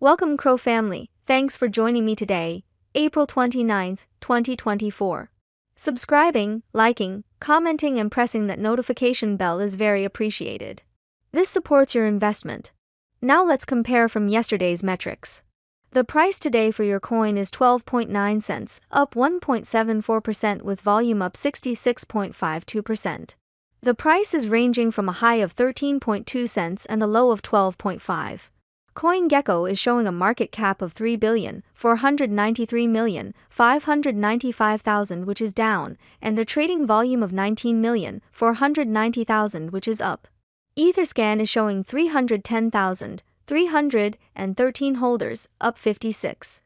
Welcome, CRO family. Thanks for joining me today, April 29th, 2024. Subscribing, liking, commenting, and pressing that notification bell is very appreciated. This supports your investment. Now let's compare from yesterday's metrics. The price today for your coin is 12.9 cents, up 1.74% with volume up 66.52%. The price is ranging from a high of 13.2 cents and a low of 12.5. CoinGecko is showing a market cap of 3,493,595,000, which is down, and a trading volume of 19,490,000, which is up. Etherscan is showing 310,313 holders, up 56.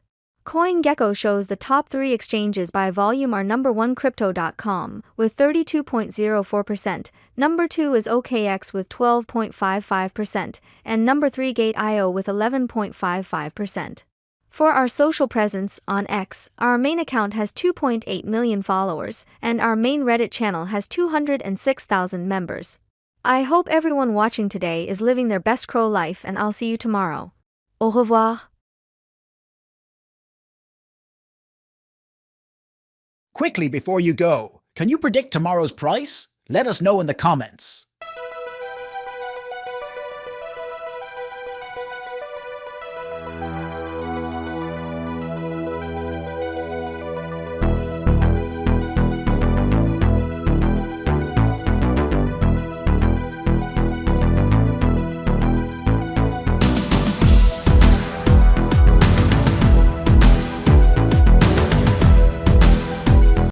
CoinGecko shows the top 3 exchanges by volume are number 1 Crypto.com with 32.04%, number 2 is OKX with 12.55%, and number 3 Gate.io with 11.55%. For our social presence on X, our main account has 2.8 million followers, and our main Reddit channel has 206,000 members. I hope everyone watching today is living their best CRO life, and I'll see you tomorrow. Au revoir. Quickly before you go, can you predict tomorrow's price? Let us know in the comments.